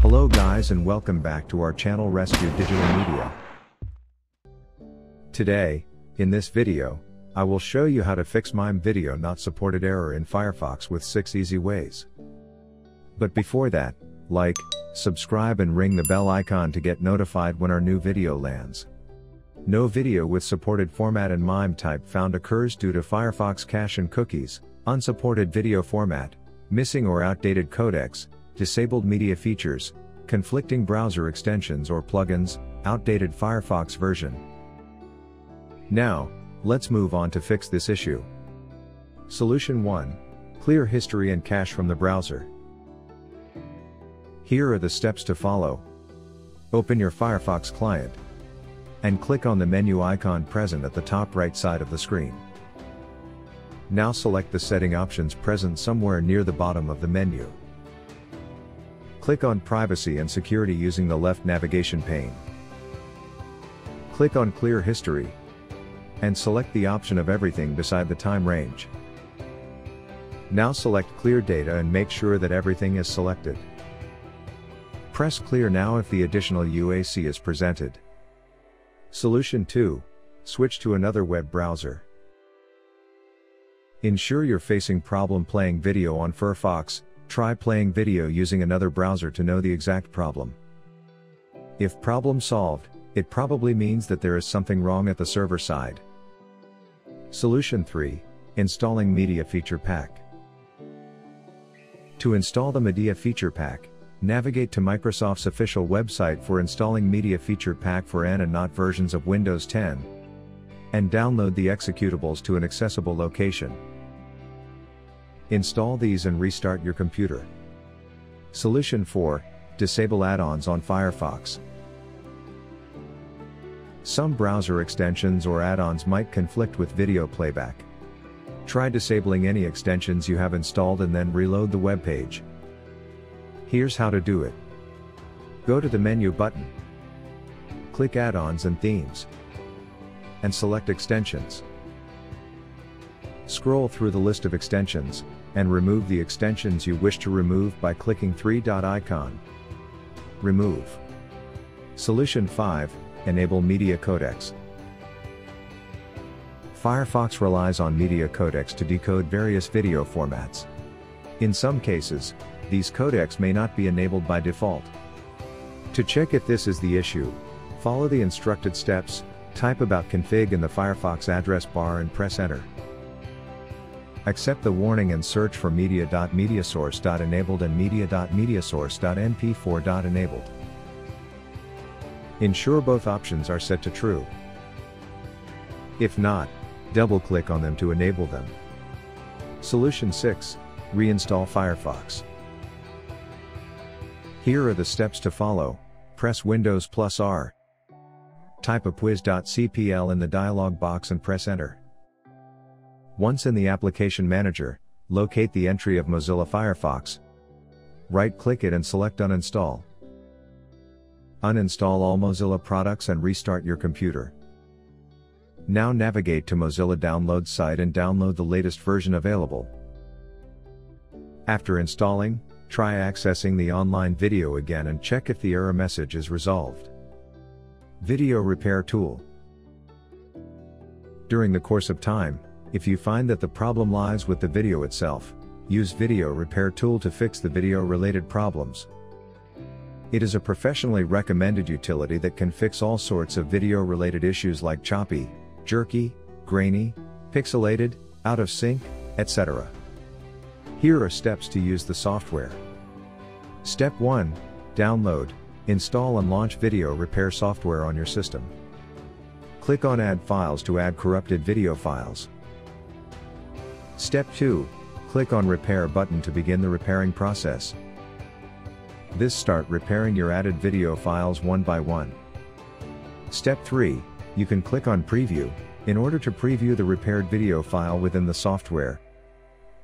Hello guys and welcome back to our channel Rescue Digital Media. Today, in this video, I will show you how to fix Mime video not supported error in Firefox with 6 easy ways. But before that, like, subscribe and ring the bell icon to get notified when our new video lands. No video with supported format and Mime type found occurs due to Firefox cache and cookies, unsupported video format, missing or outdated codecs, disabled media features, conflicting browser extensions or plugins, outdated Firefox version. Now, let's move on to fix this issue. Solution 1. Clear history and cache from the browser. Here are the steps to follow. Open your Firefox client and click on the menu icon present at the top right side of the screen. Now select the setting options present somewhere near the bottom of the menu. Click on Privacy and Security using the left navigation pane. Click on Clear History and select the option of everything beside the time range. Now select Clear Data and make sure that everything is selected. Press Clear now if the additional UAC is presented. Solution 2. Switch to another web browser. Ensure you're facing problem playing video on Firefox. Try playing video using another browser to know the exact problem. If problem solved, it probably means that there is something wrong at the server side. Solution 3. Installing Media Feature Pack. To install the Media Feature Pack, navigate to Microsoft's official website for installing Media Feature Pack for N and not versions of Windows 10, and download the executables to an accessible location. Install these and restart your computer. Solution 4. Disable add-ons on Firefox. Some browser extensions or add-ons might conflict with video playback. Try disabling any extensions you have installed and then reload the web page. Here's how to do it. Go to the menu button. Click Add-ons and Themes. And select Extensions. Scroll through the list of extensions, and remove the extensions you wish to remove by clicking 3-dot icon. Remove. Solution 5. Enable Media Codecs. Firefox relies on media codecs to decode various video formats. In some cases, these codecs may not be enabled by default. To check if this is the issue, follow the instructed steps, type about config in the Firefox address bar and press enter. Accept the warning and search for media.mediasource.enabled and media.mediasource.mp4.enabled. Ensure both options are set to true. If not, double-click on them to enable them. Solution 6. Reinstall Firefox. Here are the steps to follow. Press Windows + R. Type apwiz.cpl in the dialog box and press enter. Once in the Application Manager, locate the entry of Mozilla Firefox. Right-click it and select Uninstall. Uninstall all Mozilla products and restart your computer. Now navigate to Mozilla Downloads site and download the latest version available. After installing, try accessing the online video again and check if the error message is resolved. Video Repair Tool. During the course of time, if you find that the problem lies with the video itself, use Video Repair Tool to fix the video-related problems. It is a professionally recommended utility that can fix all sorts of video-related issues like choppy, jerky, grainy, pixelated, out of sync, etc. Here are steps to use the software. Step 1. Download, install and launch video repair software on your system. Click on Add Files to add corrupted video files. Step 2. Click on Repair button to begin the repairing process. This start repairing your added video files one by one. Step 3. You can click on Preview, in order to preview the repaired video file within the software.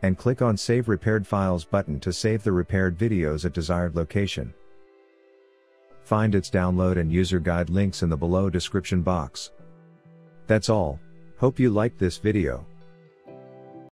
And click on Save Repaired Files button to save the repaired videos at desired location. Find its download and user guide links in the below description box. That's all. Hope you liked this video.